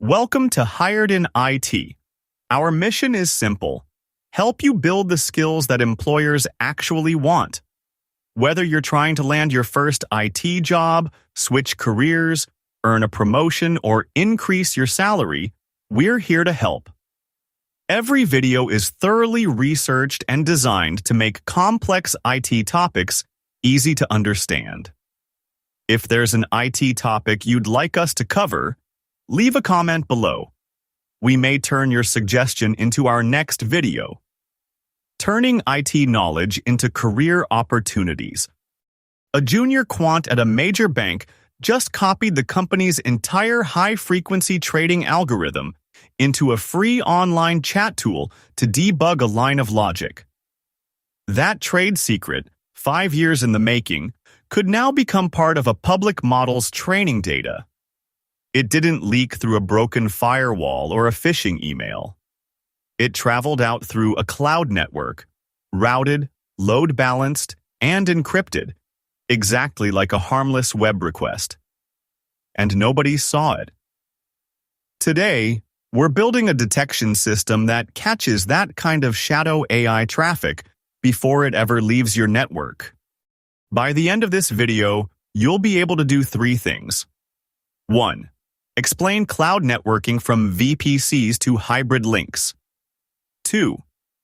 Welcome to Hired in IT. Our mission is simple: help you build the skills that employers actually want. Whether you're trying to land your first IT job, switch careers, earn a promotion, or increase your salary, we're here to help. Every video is thoroughly researched and designed to make complex IT topics easy to understand. If there's an IT topic you'd like us to cover, leave a comment below. We may turn your suggestion into our next video. Turning IT knowledge into career opportunities. A junior quant at a major bank just copied the company's entire high-frequency trading algorithm into a free online chat tool to debug a line of logic. That trade secret, 5 years in the making, could now become part of a public model's training data. It didn't leak through a broken firewall or a phishing email. It traveled out through a cloud network, routed, load-balanced, and encrypted, exactly like a harmless web request. And nobody saw it. Today, we're building a detection system that catches that kind of shadow AI traffic before it ever leaves your network. By the end of this video, you'll be able to do 3 things. 1. Explain cloud networking from VPCs to hybrid links. 2.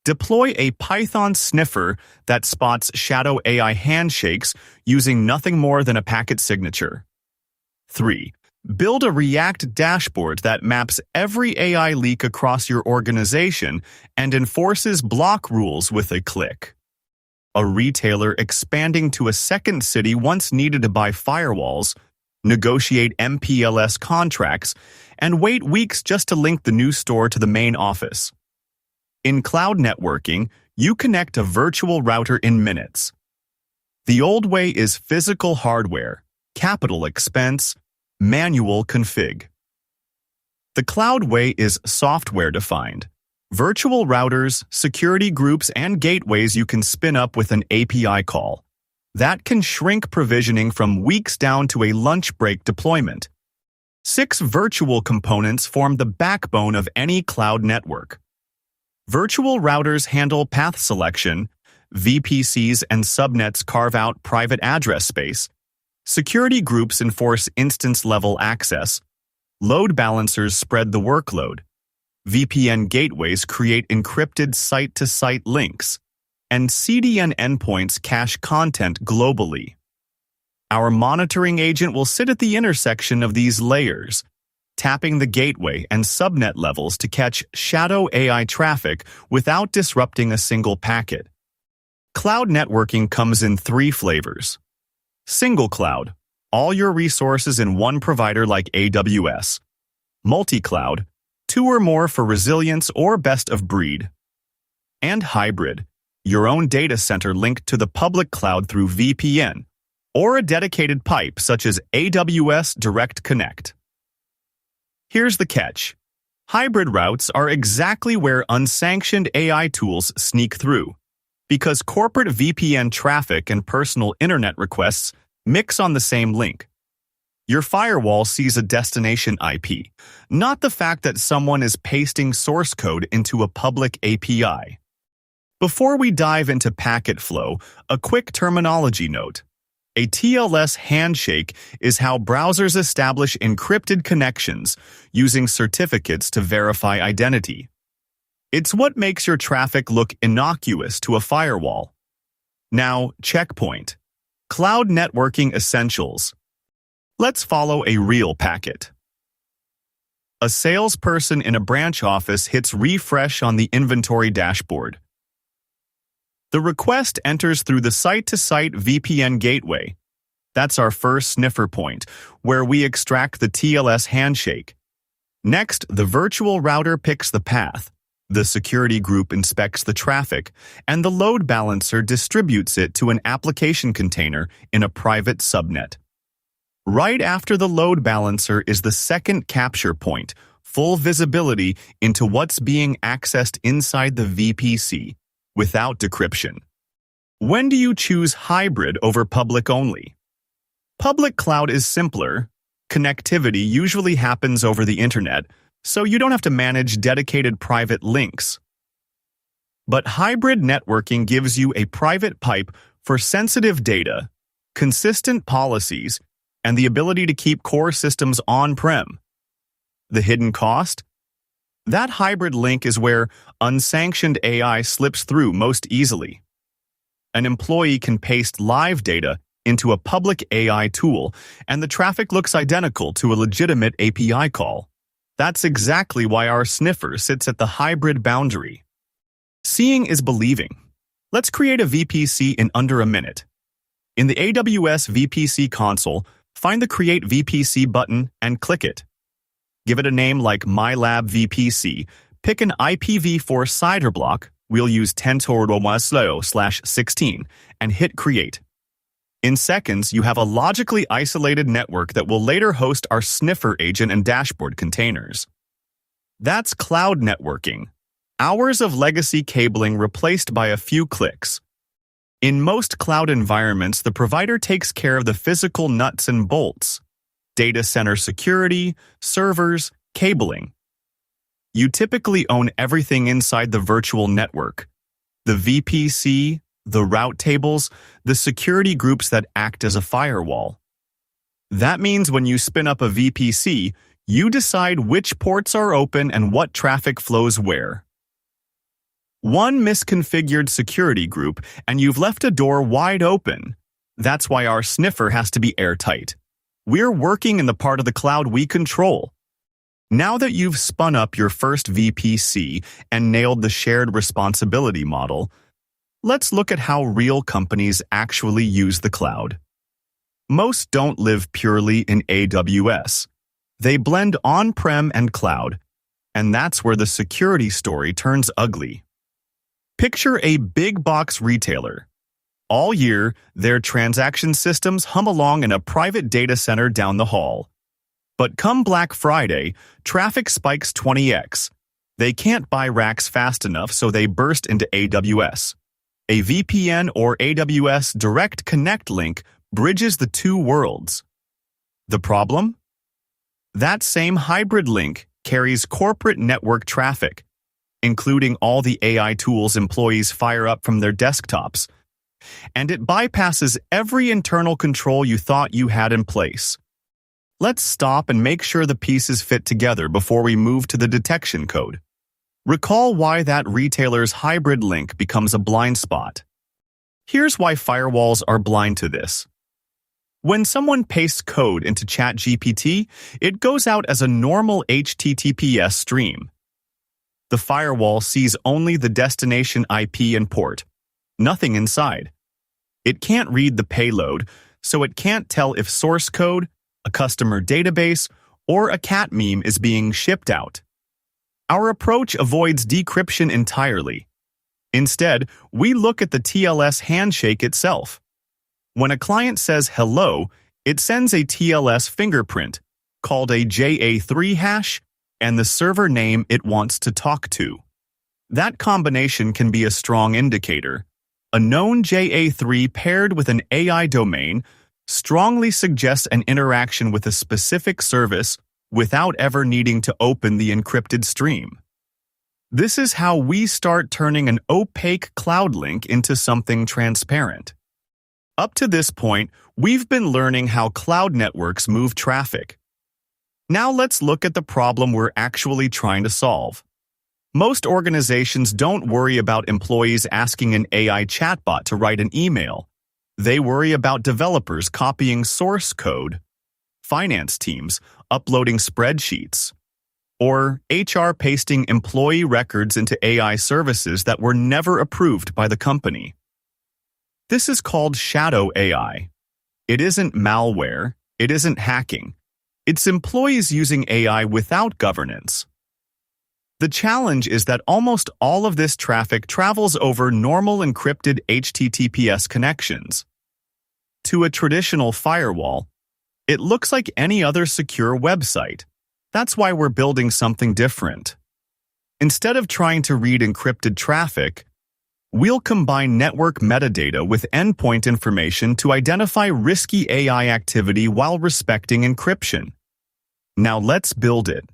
Deploy a Python sniffer that spots shadow AI handshakes using nothing more than a packet signature. 3. Build a React dashboard that maps every AI leak across your organization and enforces block rules with a click. A retailer expanding to a second city once needed to buy firewalls, negotiate MPLS contracts, and wait weeks just to link the new store to the main office. In cloud networking, you connect a virtual router in minutes. The old way is physical hardware, capital expense, manual config. The cloud way is software-defined. Virtual routers, security groups, and gateways you can spin up with an API call. That can shrink provisioning from weeks down to a lunch break deployment. 6 virtual components form the backbone of any cloud network. Virtual routers handle path selection, VPCs and subnets carve out private address space, security groups enforce instance-level access, load balancers spread the workload, VPN gateways create encrypted site-to-site links, and CDN endpoints cache content globally. Our monitoring agent will sit at the intersection of these layers, tapping the gateway and subnet levels to catch shadow AI traffic without disrupting a single packet. Cloud networking comes in 3 flavors. Single cloud, all your resources in one provider like AWS. Multi-cloud, 2 or more for resilience or best of breed. And hybrid, your own data center linked to the public cloud through VPN, or a dedicated pipe such as AWS Direct Connect. Here's the catch. Hybrid routes are exactly where unsanctioned AI tools sneak through, because corporate VPN traffic and personal internet requests mix on the same link. Your firewall sees a destination IP, not the fact that someone is pasting source code into a public API. Before we dive into packet flow, a quick terminology note. A TLS handshake is how browsers establish encrypted connections using certificates to verify identity. It's what makes your traffic look innocuous to a firewall. Now, checkpoint. Cloud networking essentials. Let's follow a real packet. A salesperson in a branch office hits refresh on the inventory dashboard. The request enters through the site-to-site VPN gateway. That's our first sniffer point, where we extract the TLS handshake. Next, the virtual router picks the path. The security group inspects the traffic, and the load balancer distributes it to an application container in a private subnet. Right after the load balancer is the second capture point, full visibility into what's being accessed inside the VPC, without decryption. When do you choose hybrid over public only? Public cloud is simpler. Connectivity usually happens over the internet, so you don't have to manage dedicated private links. But hybrid networking gives you a private pipe for sensitive data, consistent policies, and the ability to keep core systems on-prem. The hidden cost? That hybrid link is where unsanctioned AI slips through most easily. An employee can paste live data into a public AI tool, and the traffic looks identical to a legitimate API call. That's exactly why our Sniffer sits at the hybrid boundary. Seeing is believing. Let's create a VPC in under a minute. In the AWS VPC console, find the Create VPC button and click it. Give it a name like MyLab VPC, pick an IPv4 CIDR block, we'll use 10/16, and hit Create. In seconds, you have a logically isolated network that will later host our Sniffer agent and dashboard containers. That's cloud networking. Hours of legacy cabling replaced by a few clicks. In most cloud environments, the provider takes care of the physical nuts and bolts: data center security, servers, cabling. You typically own everything inside the virtual network: the VPC, the route tables, the security groups that act as a firewall. That means when you spin up a VPC, you decide which ports are open and what traffic flows where. One misconfigured security group, and you've left a door wide open. That's why our Sniffer has to be airtight. We're working in the part of the cloud we control. Now that you've spun up your first VPC and nailed the shared responsibility model, let's look at how real companies actually use the cloud. Most don't live purely in AWS. They blend on-prem and cloud, and that's where the security story turns ugly. Picture a big box retailer. All year, their transaction systems hum along in a private data center down the hall. But come Black Friday, traffic spikes 20x. They can't buy racks fast enough, so they burst into AWS. A VPN or AWS Direct Connect link bridges the two worlds. The problem? That same hybrid link carries corporate network traffic, including all the AI tools employees fire up from their desktops, and it bypasses every internal control you thought you had in place. Let's stop and make sure the pieces fit together before we move to the detection code. Recall why that retailer's hybrid link becomes a blind spot. Here's why firewalls are blind to this. When someone pastes code into ChatGPT, it goes out as a normal HTTPS stream. The firewall sees only the destination IP and port, nothing inside. It can't read the payload, so it can't tell if source code, a customer database, or a cat meme is being shipped out. Our approach avoids decryption entirely. Instead, we look at the TLS handshake itself. When a client says hello, it sends a TLS fingerprint, called a JA3 hash, and the server name it wants to talk to. That combination can be a strong indicator. A known JA3 paired with an AI domain strongly suggests an interaction with a specific service without ever needing to open the encrypted stream. This is how we start turning an opaque cloud link into something transparent. Up to this point, we've been learning how cloud networks move traffic. Now let's look at the problem we're actually trying to solve. Most organizations don't worry about employees asking an AI chatbot to write an email. They worry about developers copying source code, finance teams uploading spreadsheets, or HR pasting employee records into AI services that were never approved by the company. This is called shadow AI. It isn't malware, it isn't hacking. It's employees using AI without governance. The challenge is that almost all of this traffic travels over normal encrypted HTTPS connections. To a traditional firewall, it looks like any other secure website. That's why we're building something different. Instead of trying to read encrypted traffic, we'll combine network metadata with endpoint information to identify risky AI activity while respecting encryption. Now let's build it.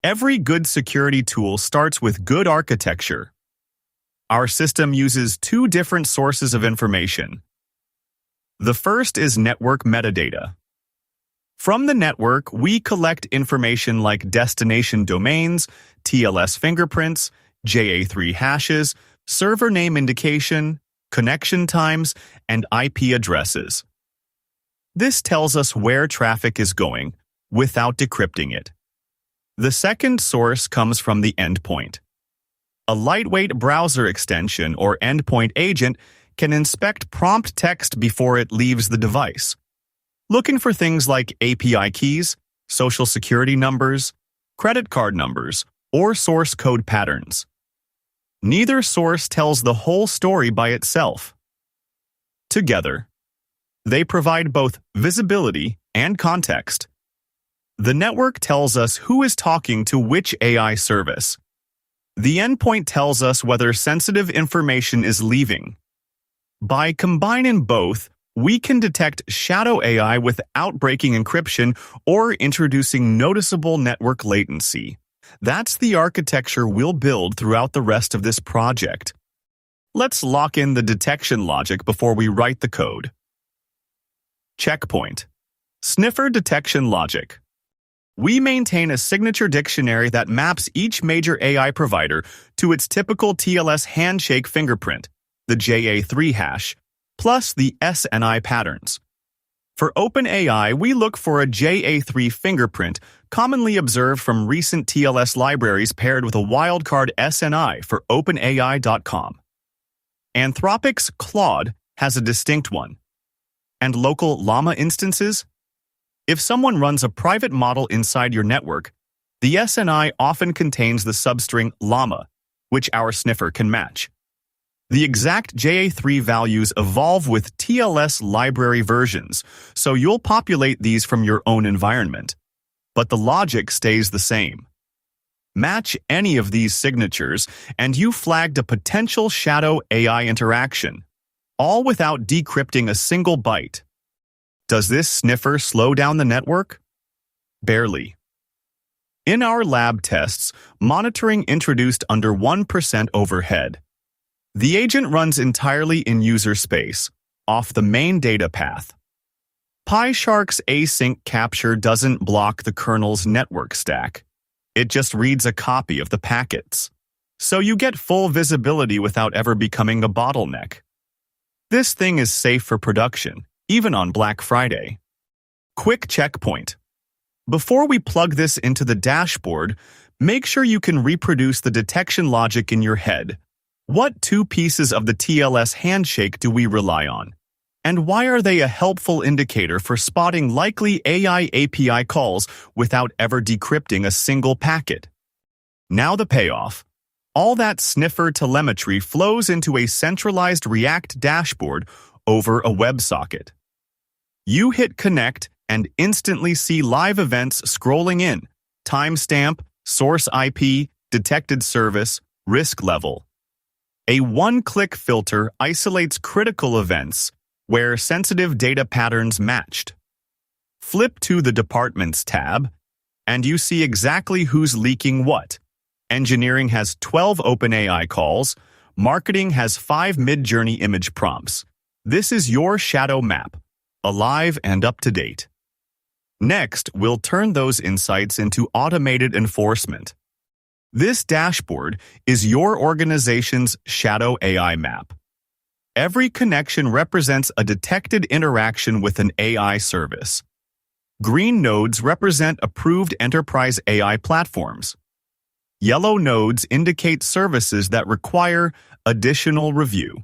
Every good security tool starts with good architecture. Our system uses two different sources of information. The first is network metadata. From the network, we collect information like destination domains, TLS fingerprints, JA3 hashes, server name indication, connection times, and IP addresses. This tells us where traffic is going without decrypting it. The second source comes from the endpoint. A lightweight browser extension or endpoint agent can inspect prompt text before it leaves the device, looking for things like API keys, social security numbers, credit card numbers, or source code patterns. Neither source tells the whole story by itself. Together, they provide both visibility and context. The network tells us who is talking to which AI service. The endpoint tells us whether sensitive information is leaving. By combining both, we can detect shadow AI without breaking encryption or introducing noticeable network latency. That's the architecture we'll build throughout the rest of this project. Let's lock in the detection logic before we write the code. Checkpoint. Sniffer detection logic. We maintain a signature dictionary that maps each major AI provider to its typical TLS handshake fingerprint, the JA3 hash, plus the SNI patterns. For OpenAI, we look for a JA3 fingerprint commonly observed from recent TLS libraries paired with a wildcard SNI for OpenAI.com. Anthropic's Claude has a distinct one. And local Llama instances? If someone runs a private model inside your network, the SNI often contains the substring Llama, which our sniffer can match. The exact JA3 values evolve with TLS library versions, so you'll populate these from your own environment. But the logic stays the same. Match any of these signatures, and you flagged a potential shadow AI interaction, all without decrypting a single byte. Does this sniffer slow down the network? Barely. In our lab tests, monitoring introduced under 1% overhead. The agent runs entirely in user space, off the main data path. PyShark's async capture doesn't block the kernel's network stack. It just reads a copy of the packets. So you get full visibility without ever becoming a bottleneck. This thing is safe for production, even on Black Friday. Quick checkpoint. Before we plug this into the dashboard, make sure you can reproduce the detection logic in your head. What two pieces of the TLS handshake do we rely on? And why are they a helpful indicator for spotting likely AI API calls without ever decrypting a single packet? Now the payoff. All that sniffer telemetry flows into a centralized React dashboard over a WebSocket. You hit connect and instantly see live events scrolling in: timestamp, source IP, detected service, risk level. A one-click filter isolates critical events where sensitive data patterns matched. Flip to the Departments tab, and you see exactly who's leaking what. Engineering has 12 OpenAI calls. Marketing has 5 Midjourney image prompts. This is your shadow map, alive and up to date. Next, we'll turn those insights into automated enforcement. This dashboard is your organization's shadow AI map. Every connection represents a detected interaction with an AI service. Green nodes represent approved enterprise AI platforms. Yellow nodes indicate services that require additional review.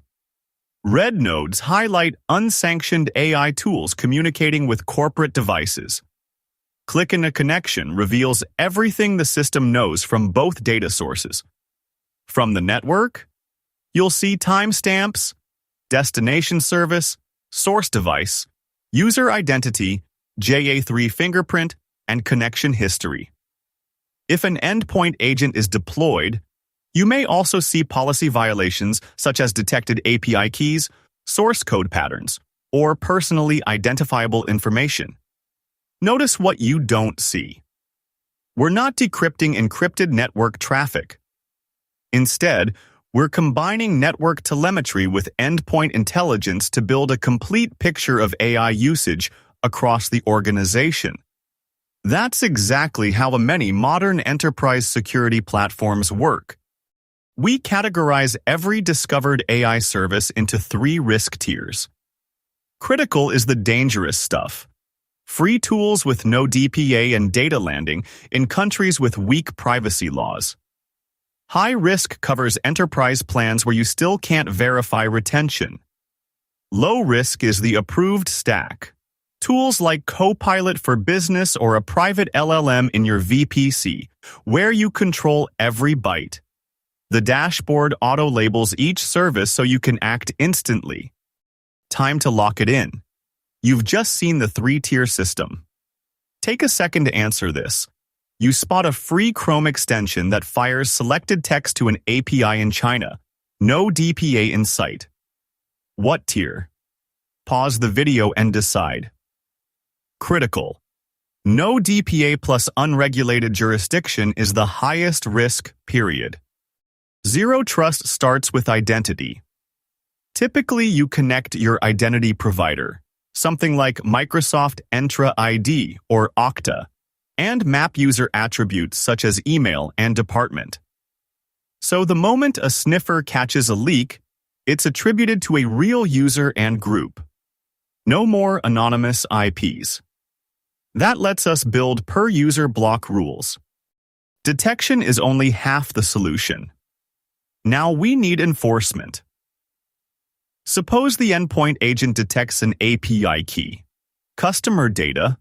Red nodes highlight unsanctioned AI tools communicating with corporate devices. Clicking a connection reveals everything the system knows from both data sources. From the network, you'll see timestamps, destination service, source device, user identity, JA3 fingerprint, and connection history. If an endpoint agent is deployed, you may also see policy violations such as detected API keys, source code patterns, or personally identifiable information. Notice what you don't see. We're not decrypting encrypted network traffic. Instead, we're combining network telemetry with endpoint intelligence to build a complete picture of AI usage across the organization. That's exactly how many modern enterprise security platforms work. We categorize every discovered AI service into 3 risk tiers. Critical is the dangerous stuff. Free tools with no DPA and data landing in countries with weak privacy laws. High risk covers enterprise plans where you still can't verify retention. Low risk is the approved stack. Tools like Copilot for Business or a private LLM in your VPC, where you control every byte. The dashboard auto-labels each service so you can act instantly. Time to lock it in. You've just seen the 3-tier system. Take a second to answer this. You spot a free Chrome extension that fires selected text to an API in China. No DPA in sight. What tier? Pause the video and decide. Critical. No DPA plus unregulated jurisdiction is the highest risk, period. Zero trust starts with identity. Typically, you connect your identity provider, something like Microsoft Entra ID or Okta, and map user attributes such as email and department. So the moment a sniffer catches a leak, it's attributed to a real user and group. No more anonymous IPs. That lets us build per-user block rules. Detection is only half the solution. Now we need enforcement. Suppose the endpoint agent detects an API key, customer data,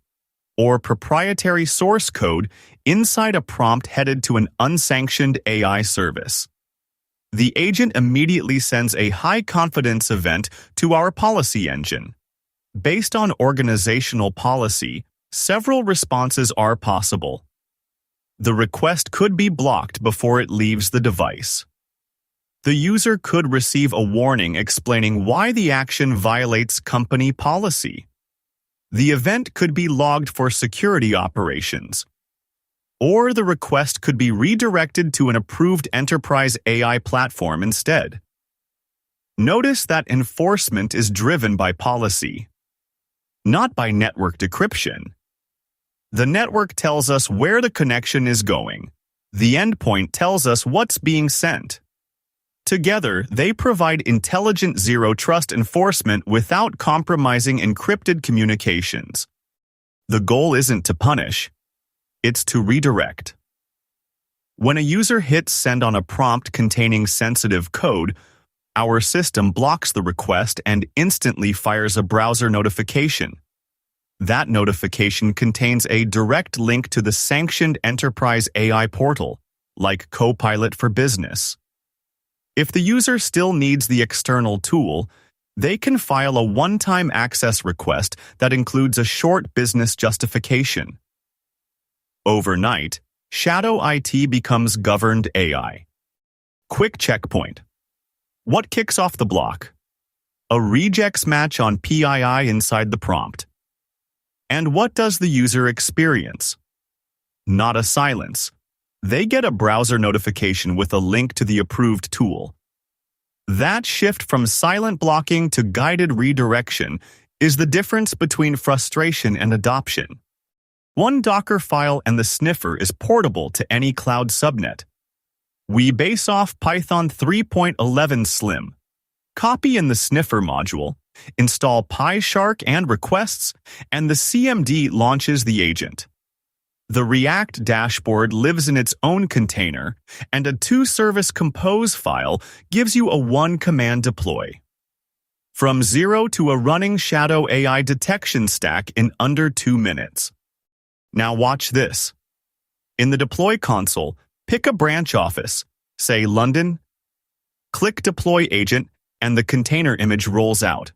or proprietary source code inside a prompt headed to an unsanctioned AI service. The agent immediately sends a high-confidence event to our policy engine. Based on organizational policy, several responses are possible. The request could be blocked before it leaves the device. The user could receive a warning explaining why the action violates company policy. The event could be logged for security operations. Or the request could be redirected to an approved enterprise AI platform instead. Notice that enforcement is driven by policy, not by network decryption. The network tells us where the connection is going. The endpoint tells us what's being sent. Together, they provide intelligent zero-trust enforcement without compromising encrypted communications. The goal isn't to punish. It's to redirect. When a user hits send on a prompt containing sensitive code, our system blocks the request and instantly fires a browser notification. That notification contains a direct link to the sanctioned enterprise AI portal, like Copilot for Business. If the user still needs the external tool, they can file a one-time access request that includes a short business justification. Overnight, Shadow IT becomes governed AI. Quick checkpoint. What kicks off the block? A regex match on PII inside the prompt. And what does the user experience? Not a silence. They get a browser notification with a link to the approved tool. That shift from silent blocking to guided redirection is the difference between frustration and adoption. One Docker file and the sniffer is portable to any cloud subnet. We base off Python 3.11 Slim. Copy in the sniffer module, install PyShark and requests, and the CMD launches the agent. The React dashboard lives in its own container, and a 2-service compose file gives you a 1-command deploy. From zero to a running Shadow AI detection stack in under 2 minutes. Now watch this. In the deploy console, pick a branch office, say London, click Deploy Agent, and the container image rolls out.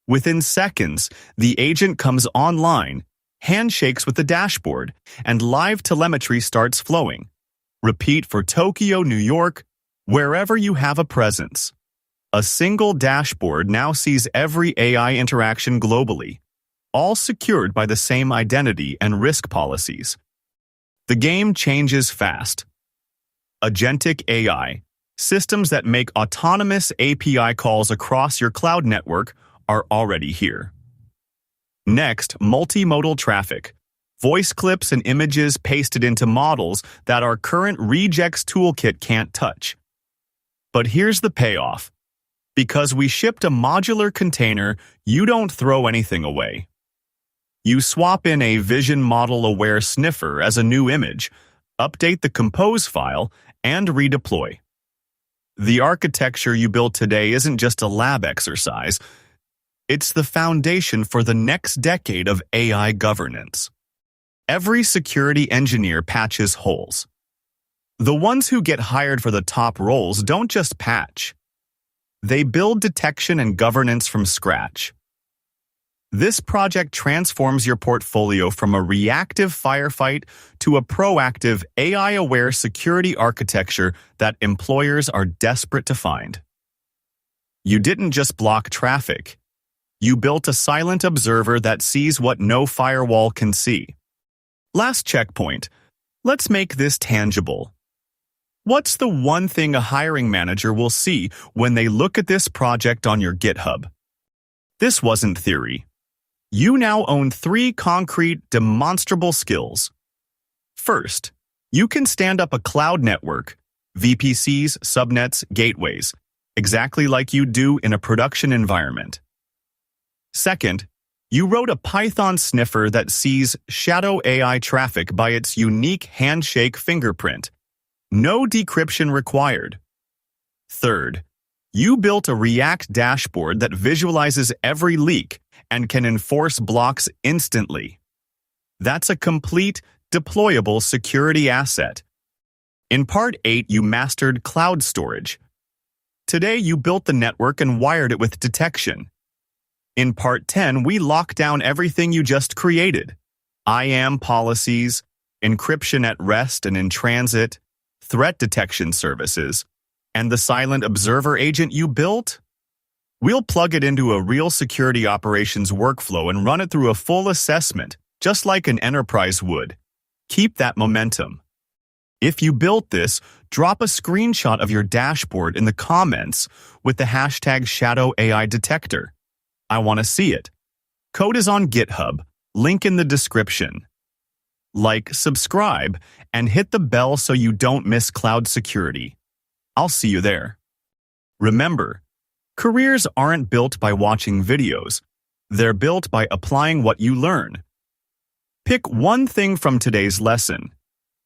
Within seconds, the agent comes online, handshakes with the dashboard, and live telemetry starts flowing. Repeat for Tokyo, New York, wherever you have a presence. A single dashboard now sees every AI interaction globally, all secured by the same identity and risk policies. The game changes fast. Agentic AI, systems that make autonomous API calls across your cloud network, are already here. Next, multi-modal traffic. Voice clips and images pasted into models that our current regex toolkit can't touch. But here's the payoff. Because we shipped a modular container, you don't throw anything away. You swap in a vision model-aware sniffer as a new image, update the compose file, and redeploy. The architecture you built today isn't just a lab exercise. It's the foundation for the next decade of AI governance. Every security engineer patches holes. The ones who get hired for the top roles don't just patch. They build detection and governance from scratch. This project transforms your portfolio from a reactive firefight to a proactive, AI-aware security architecture that employers are desperate to find. You didn't just block traffic. You built a silent observer that sees what no firewall can see. Last checkpoint. Let's make this tangible. What's the one thing a hiring manager will see when they look at this project on your GitHub? This wasn't theory. You now own 3 concrete, demonstrable skills. First, you can stand up a cloud network, VPCs, subnets, gateways, exactly like you do in a production environment. Second, you wrote a Python sniffer that sees shadow AI traffic by its unique handshake fingerprint. No decryption required. Third, you built a React dashboard that visualizes every leak and can enforce blocks instantly. That's a complete, deployable security asset. In Part 8, you mastered cloud storage. Today, you built the network and wired it with detection. In Part 10, we lock down everything you just created. IAM policies, encryption at rest and in transit, threat detection services, and the silent observer agent you built? We'll plug it into a real security operations workflow and run it through a full assessment, just like an enterprise would. Keep that momentum. If you built this, drop a screenshot of your dashboard in the comments with the hashtag #ShadowAIDetector. I want to see it. Code is on GitHub, link in the description. Like, subscribe, and hit the bell so you don't miss cloud security. I'll see you there. Remember, careers aren't built by watching videos. They're built by applying what you learn. Pick one thing from today's lesson.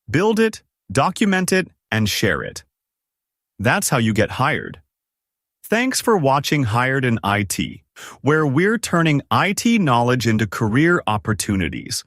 Build it, document it, and share it. That's how you get hired. Thanks for watching Hired in IT, where we're turning IT knowledge into career opportunities.